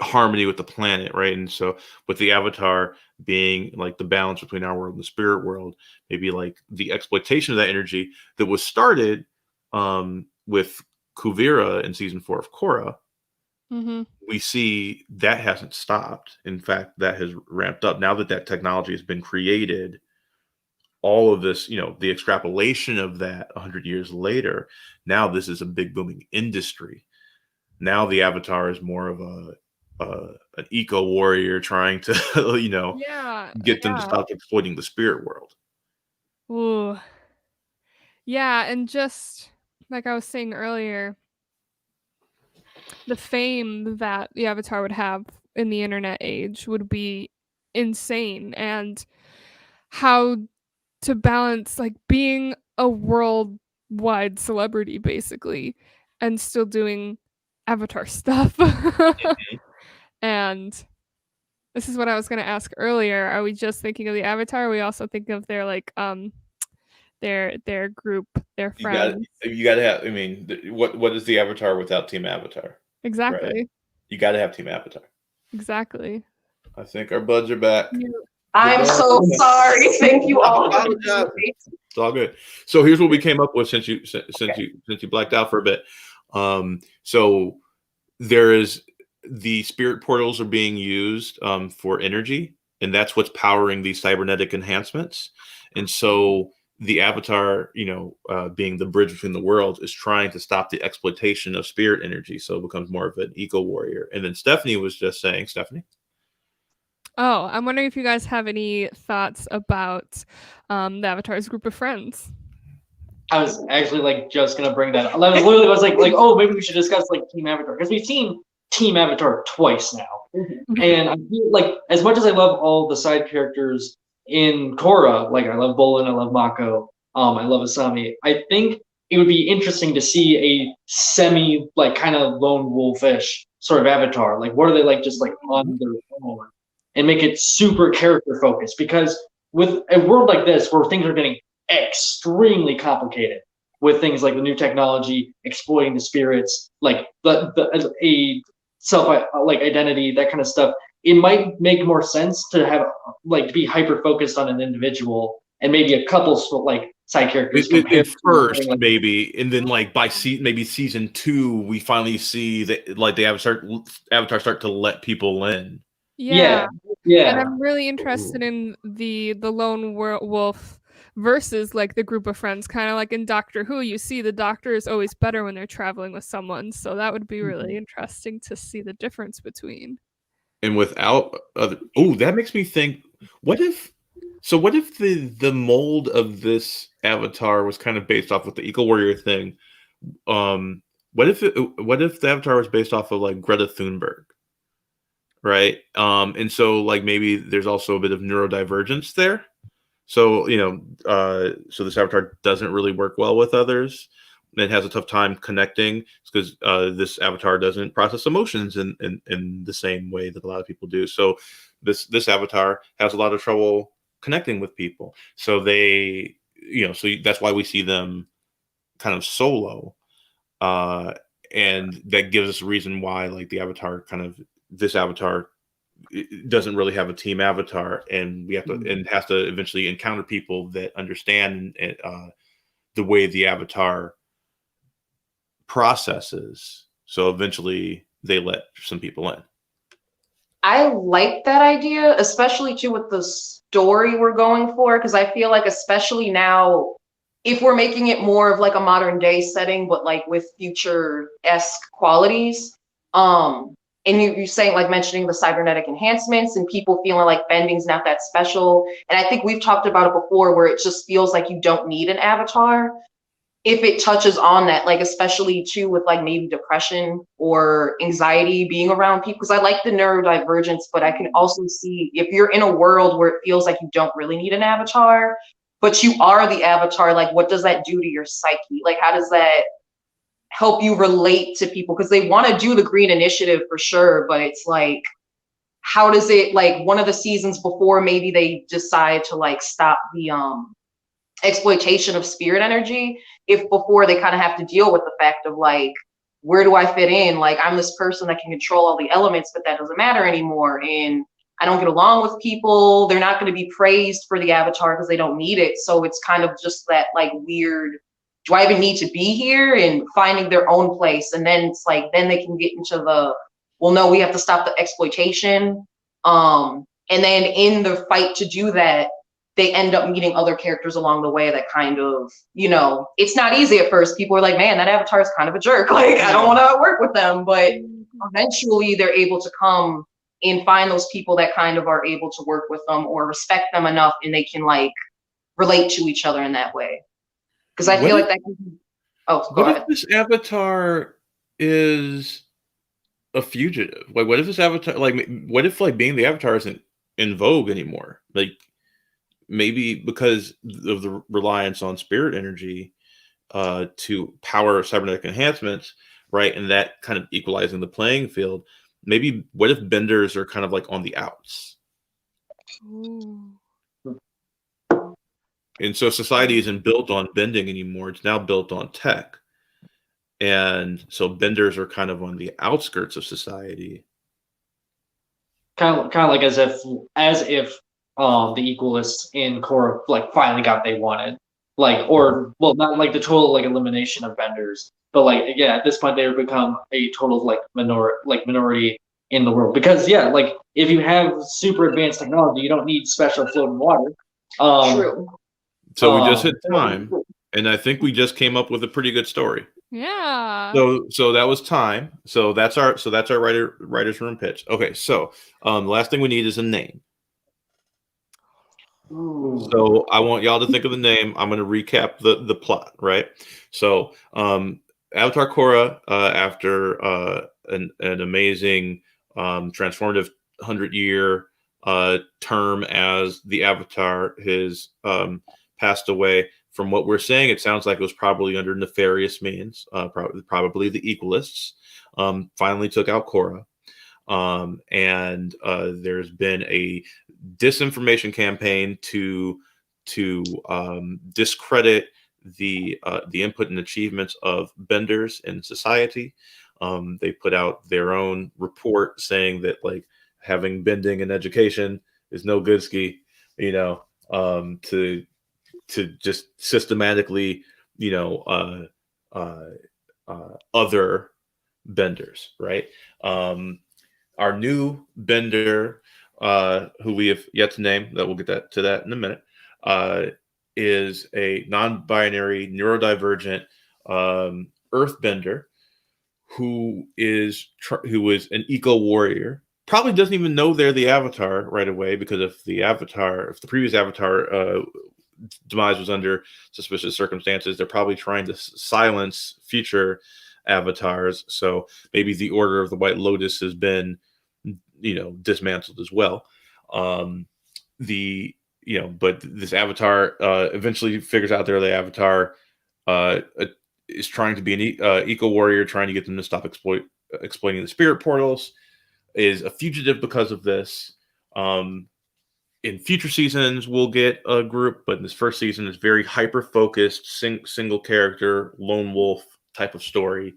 harmony with the planet, right? And so with the Avatar being like the balance between our world and the spirit world, maybe like the exploitation of that energy that was started with Kuvira in season 4 of Korra, we see that hasn't stopped. In fact, that has ramped up. Now that that technology has been created, all of this, the extrapolation of that 100 years later, now this is a big booming industry. Now the Avatar is more of an eco warrior trying to, get them to stop exploiting the spirit world. Ooh. Yeah, and just like I was saying earlier, the fame that the Avatar would have in the internet age would be insane, and how to balance like being a worldwide celebrity basically and still doing Avatar stuff. And this is what I was going to ask earlier. Are we just thinking of the Avatar? Or are we also thinking of their like their group, their friends? You got to have. I mean, what is the Avatar without Team Avatar? Exactly. Right? You got to have Team Avatar. Exactly. I think our buds are back. I'm so sorry. Thank you all. It's all good. So here's what we came up with since you blacked out for a bit. So there is the spirit portals are being used for energy, and that's what's powering these cybernetic enhancements. And so the Avatar, being the bridge between the worlds, is trying to stop the exploitation of spirit energy, so it becomes more of an eco warrior. And then Stephanie was just saying, Stephanie. Oh, I'm wondering if you guys have any thoughts about the Avatar's group of friends. I was actually like just gonna bring that up. I was like, oh, maybe we should discuss like Team Avatar, because we've seen Team Avatar twice now. And I feel like, as much as I love all the side characters in Korra, like I love Bolin, I love Mako, I love Asami, I think it would be interesting to see a semi like kind of lone wolfish sort of Avatar. Like, what are they like, just like on their own, and make it super character focused, because with a world like this where things are getting extremely complicated with things like the new technology exploiting the spirits, like a self like identity, that kind of stuff, it might make more sense to have like to be hyper focused on an individual and maybe a couple like side characters first, like, maybe, and then like by maybe season 2 we finally see that like the Avatar start to let people in. Yeah. And I'm really interested in the lone wolf versus like the group of friends, kind of like in Doctor Who. You see the Doctor is always better when they're traveling with someone, so that would be really interesting to see the difference between. And without that makes me think, what if the mold of this Avatar was kind of based off with the Eco Warrior thing? What if the Avatar was based off of like Greta Thunberg? Right. And so like maybe there's also a bit of neurodivergence there. So, so this Avatar doesn't really work well with others. It has a tough time connecting because this Avatar doesn't process emotions in the same way that a lot of people do. So this Avatar has a lot of trouble connecting with people. So so that's why we see them kind of solo. And that gives us a reason why like this Avatar doesn't really have a team Avatar, and we have to and has to eventually encounter people that understand the way the Avatar processes. So eventually they let some people in. I like that idea, especially too with the story we're going for, because I feel like especially now, if we're making it more of like a modern day setting, but like with future-esque qualities, and you're saying like mentioning the cybernetic enhancements and people feeling like bending's not that special. And I think we've talked about it before where it just feels like you don't need an Avatar. If it touches on that, like especially too with like maybe depression or anxiety being around people, because I like the neurodivergence, but I can also see if you're in a world where it feels like you don't really need an Avatar, but you are the Avatar, like what does that do to your psyche? Like how does that help you relate to people? Because they want to do the Green Initiative for sure, but it's like, how does it, like one of the seasons before, maybe they decide to like stop the exploitation of spirit energy, if before they kind of have to deal with the fact of like, where do I fit in? Like I'm this person that can control all the elements, but that doesn't matter anymore. And I don't get along with people. They're not going to be praised for the Avatar because they don't need it. So it's kind of just that like weird, do I even need to be here? And finding their own place. And then it's like, then they can get into the, well, no, we have to stop the exploitation. And then in the fight to do that, they end up meeting other characters along the way that kind of, it's not easy at first. People are like, man, that Avatar is kind of a jerk. Like, I don't want to work with them. But eventually they're able to come and find those people that kind of are able to work with them or respect them enough, and they can like relate to each other in that way. Because I feel like that can be, go ahead. If this Avatar is a fugitive? Like, what if this Avatar, like, what if like being the Avatar isn't in vogue anymore? Like, maybe because of the reliance on spirit energy to power cybernetic enhancements, right? And that kind of equalizing the playing field. Maybe what if benders are kind of like on the outs? Ooh. And so society isn't built on bending anymore. It's now built on tech. And so benders are kind of on the outskirts of society. Kind of like as if the equalists in Korra like finally got what they wanted. Like, or well, not like the total like elimination of benders, but like at this point they would become a total like minority in the world. Because like if you have super advanced technology, you don't need special floating water. True. So we just hit time, and I think we just came up with a pretty good story. Yeah. So that was time. So that's our writer's room pitch. Okay, so the last thing we need is a name. Ooh. So I want y'all to think of the name. I'm going to recap the plot, right? So Avatar Korra, after an amazing transformative 100-year term as the Avatar, has passed away. From what we're saying, it sounds like it was probably under nefarious means. Probably the Equalists finally took out Korra. And there's been a disinformation campaign to discredit the input and achievements of benders in society. They put out their own report saying that like having bending in education is no good ski, to just systematically, other benders, right? Our new bender, who we have yet to name, that we'll get to that in a minute, is a non-binary, neurodivergent earthbender who is an eco warrior. Probably doesn't even know they're the Avatar right away, because if the previous Avatar demise was under suspicious circumstances, they're probably trying to silence future avatars. So maybe the Order of the White Lotus has been, dismantled as well. But this Avatar eventually figures out they're the Avatar. Is trying to be an eco warrior, trying to get them to stop exploiting the spirit portals. Is a fugitive because of this. In future seasons, we'll get a group, but in this first season, it's very hyper-focused, single character, lone wolf type of story.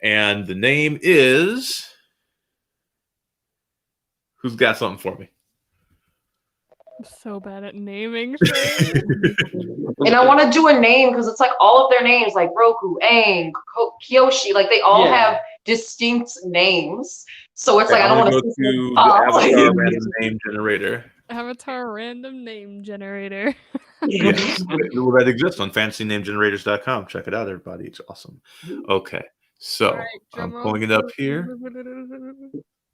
And the name is... Who's got something for me? I'm so bad at naming things. And I want to do a name because it's like all of their names, like Roku, Aang, Kyoshi, like they all have distinct names. So it's like I don't want to go to the Avatar random name generator. Avatar random name generator. Yes. That exists on fantasynamegenerators.com. Check it out, everybody. It's awesome. Okay, so Right, I'm pulling it up here.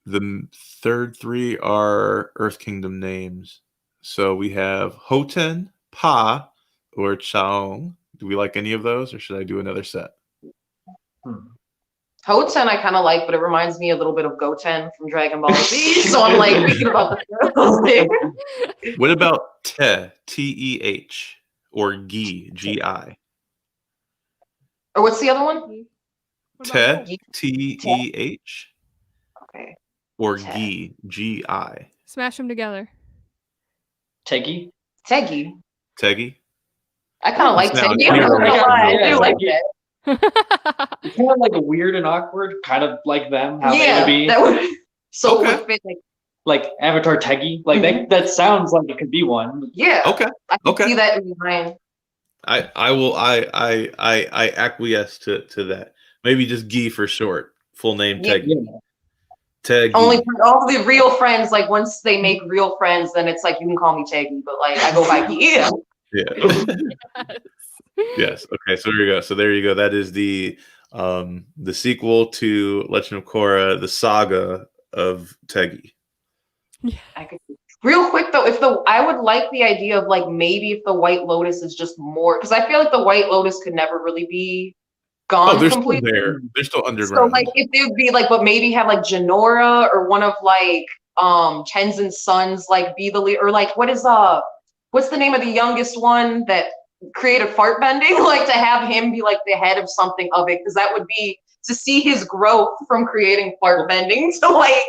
The third three are Earth Kingdom names. So we have Hoten, Pa, or Chaong. Do we like any of those, or should I do another set? Hoten I kind of like, but it reminds me a little bit of Goten from Dragon Ball Z. So I'm like thinking about the What about Te, T-E-H, or Gi, G-I? Or what's the other one? Te, T-E-H, Okay. or Te. Gi, G-I? Smash them together. Teggy. Teggy. Teggy? I kind of like Sounds Teggy. I'm not gonna lie. I do like that. It's kind of like weird and awkward, kind of like them, how they would be. That would so Okay. it would fit Like Avatar Teggy. Like that sounds like it could be one. Yeah. Okay. I can Okay. see that in mind. I acquiesce to that. Maybe just Gi for short. Full name Teggy. Yeah. Teggy. Only for all the real friends, like once they make real friends, then it's like you can call me Teggy, but like I go by Gia. Yeah. Yes. Okay. So there you go. That is the sequel to Legend of Korra, the saga of Teggy. I could real quick though, I would like the idea of like maybe if the White Lotus is just more, because I feel like the White Lotus could never really be gone They're completely. still there. They're still underground. So like if they would be like, but maybe have like Janora or one of like Tenzin's sons like be the lead, or like what's the name of the youngest one that created fart bending? Like to have him be like the head of something of it, because that would be to see his growth from creating fart bending to like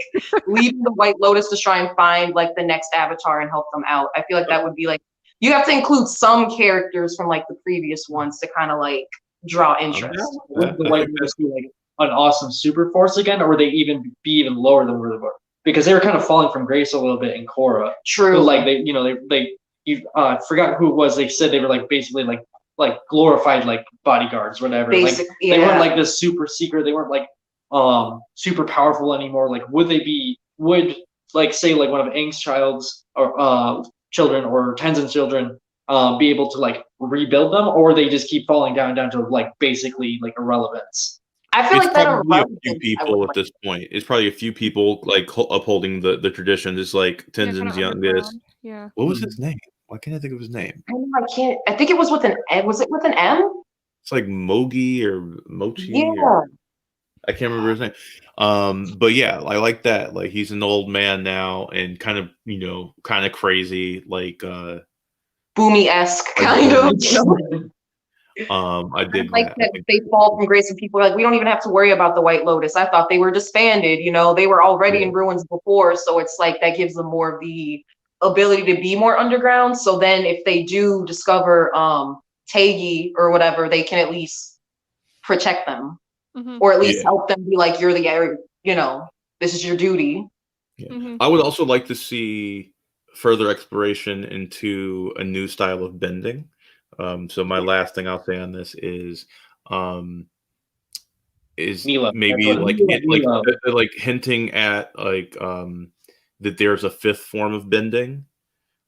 leaving the White Lotus to try and find like the next Avatar and help them out. I feel like that would be like, you have to include some characters from like the previous ones to kind of like draw interest. Would the White Lotus be like an awesome super force again, or would they even be even lower than where they were? Because they were kind of falling from grace a little bit in Korra. True. But like you forgot who it was. They said they were like basically like glorified like bodyguards, whatever. Basic, like they weren't like this super secret. They weren't like super powerful anymore. Like would like say like one of Aang's children or Tenzin's children be able to like rebuild them, or they just keep falling down to like basically like irrelevance. I feel It's like that probably a few irrelevance, I people would at this point. It's probably a few people like upholding the tradition. It's like Yeah, kinda Tenzin's youngest. underground. Yeah. What was his name? Why can't I think of his name? I can't. I think it was with an M. Was it with an M? It's like Mogi or Mochi. Yeah. Or, I can't remember his name. But yeah, I like that. Like he's an old man now and kind of, kind of crazy. Like Boomy-esque kind of. I did Like that. that they fall from grace and people are like, we don't even have to worry about the White Lotus. I thought they were disbanded. They were already in ruins before. So it's like that gives them more of the ability to be more underground. So then if they do discover Tagi or whatever, they can at least protect them. Or at least help them be like, you're the area, this is your duty. Yeah. I would also like to see further exploration into a new style of bending. So my last thing I'll say on this is Mila. maybe Mila. like hinting at like that there's a fifth form of bending.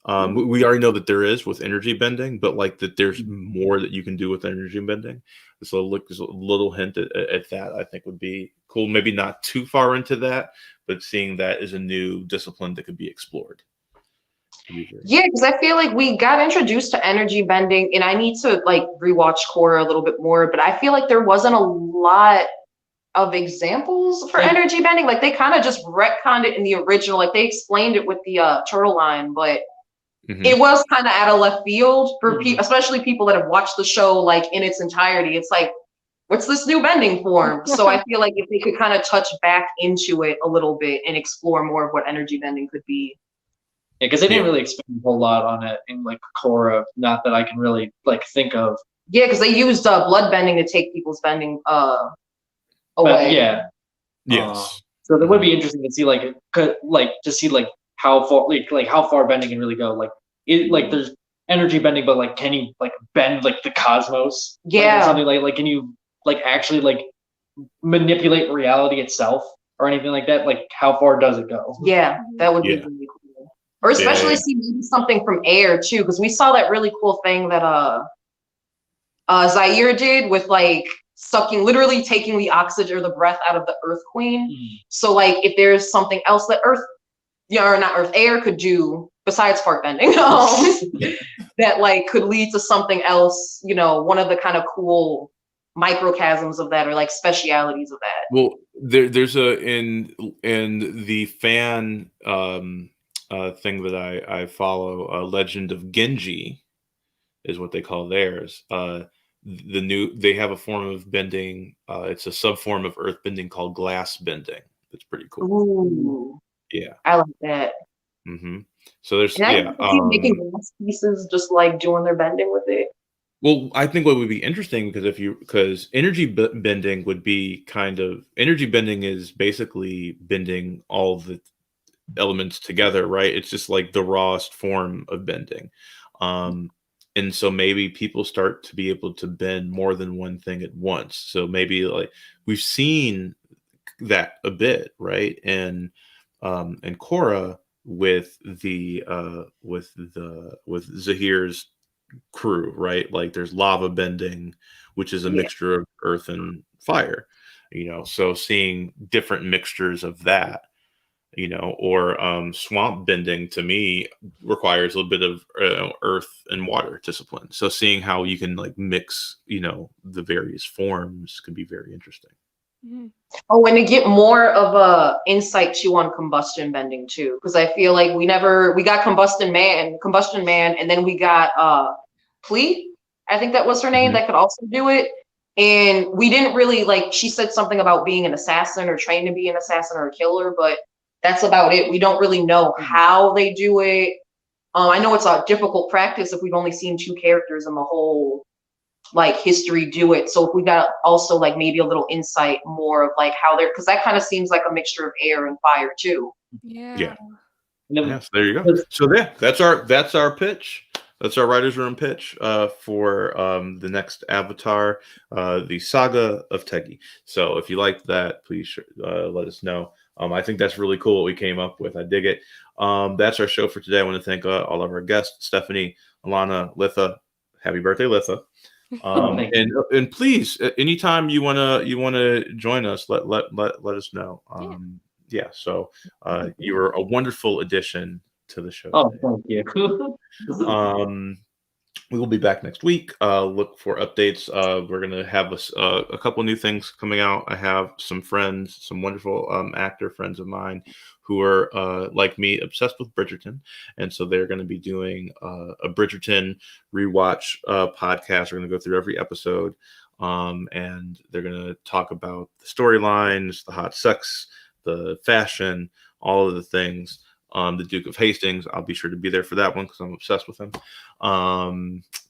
We already know that there is with energy bending, but like that there's more that you can do with energy bending. So there's a little hint at that I think would be cool. Maybe not too far into that, but seeing that as a new discipline that could be explored. Yeah, because I feel like we got introduced to energy bending, and I need to like rewatch Korra a little bit more, but I feel like there wasn't a lot of examples for energy bending. Like they kind of just retconned it in the original, like they explained it with the turtle line, but it was kind of out of left field for people, especially people that have watched the show like in its entirety. It's like, what's this new bending form? So I feel like if they could kind of touch back into it a little bit and explore more of what energy bending could be. Yeah, because they didn't really expand a whole lot on it in like Korra, not that I can really like think of. Yeah, because they used blood bending to take people's bending away. But, yeah. Yes. So that would be interesting to see how far like how far bending can really go. Like there's energy bending, but like can you like bend like the cosmos? Yeah. Like, or something like can you like actually like manipulate reality itself or anything like that? Like how far does it go? Yeah, that would be really cool. Or especially see maybe something from air too, because we saw that really cool thing that Zaire did with like literally taking the oxygen or the breath out of the Earth Queen. So like if there's something else that air could do besides fart bending, that like could lead to something else, one of the kind of cool microcosms of that or like specialities of that. Well, there's in the fan thing that I follow, Legend of Genji is what they call theirs. They have a form of bending. It's a subform of earth bending called glass bending. It's pretty cool. Ooh, yeah, I like that. So there's making glass pieces, just like doing their bending with it. Well, I think what would be interesting because energy bending would be energy bending is basically bending all the elements together, right? It's just like the rawest form of bending. And so maybe people start to be able to bend more than one thing at once. So maybe like we've seen that a bit, right? And Korra with Zahir's crew, right? Like there's lava bending, which is a mixture of earth and fire, so seeing different mixtures of that, or swamp bending to me requires a little bit of earth and water discipline. So seeing how you can like mix, the various forms could be very interesting. Oh, and to get more of a insight too on combustion bending too, because I feel like we got combustion man, and then we got Plea, I think that was her name, that could also do it. And we didn't really she said something about being an assassin or trained to be an assassin or a killer, but that's about it. We don't really know how they do it. I know it's a difficult practice if we've only seen two characters in the whole history do it. So if we got also maybe a little insight more of how they're, because that kind of seems like a mixture of air and fire too. Yeah. Yes, there you go. So that's our pitch. That's our writer's room pitch for the next Avatar, the Saga of Tegi. So if you like that, please let us know. I think that's really cool what we came up with. I dig it. That's our show for today. I want to thank all of our guests, Stephanie, Alana, Litha, happy birthday, Litha. Thank And please, anytime you wanna join us, let us know. Yeah. So you were a wonderful addition to the show. Oh, today. thank you. We will be back next week. Look for updates. We're going to have a couple new things coming out. I have some friends, some wonderful actor friends of mine who are, like me, obsessed with Bridgerton. And so they're going to be doing a Bridgerton rewatch podcast. We're going to go through every episode. And they're going to talk about the storylines, the hot sex, the fashion, all of the things. The Duke of Hastings. I'll be sure to be there for that one because I'm obsessed with him.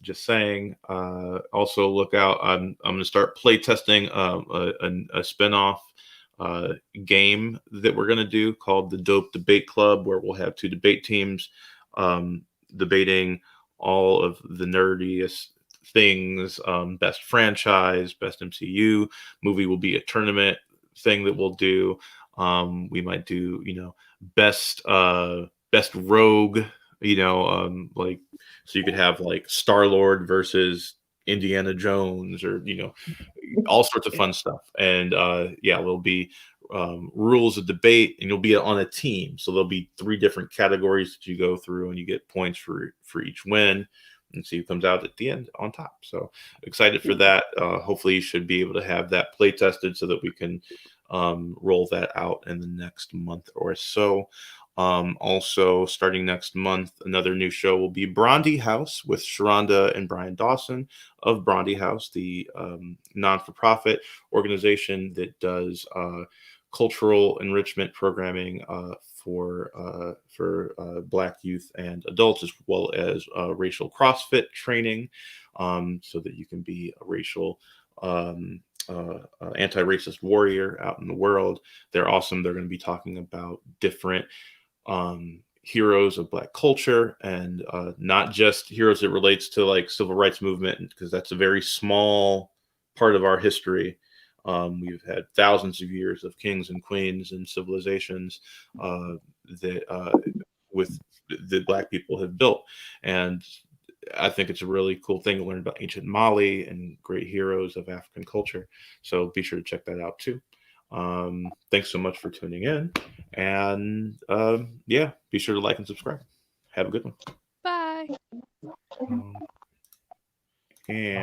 Just saying. Also, look out. I'm going to start play testing a spinoff game that we're going to do called the Dope Debate Club, where we'll have two debate teams debating all of the nerdiest things. Best franchise, best MCU movie will be a tournament thing that we'll do. We might do, best rogue, like, so you could have like Star-Lord versus Indiana Jones, or all sorts of fun stuff. And there'll be rules of debate, and you'll be on a team, so there'll be 3 different categories that you go through, and you get points for each win, and see who comes out at the end on top. So excited for that. Hopefully you should be able to have that play tested so that we can roll that out in the next month or so. Also, starting next month, another new show will be Bronte House with Sharonda and Brian Dawson of Bronte House, the non-for-profit organization that does cultural enrichment programming for Black youth and adults, as well as racial CrossFit training, so that you can be a racial anti-racist warrior out in the world. They're awesome. They're going to be talking about different heroes of Black culture, and not just heroes that relates to like civil rights movement, because that's a very small part of our history. We've had thousands of years of kings and queens and civilizations with the Black people have built, and I think it's a really cool thing to learn about ancient Maui and great heroes of African culture. So be sure to check that out too. Thanks so much for tuning in, and be sure to like and subscribe. Have a good one. Bye. And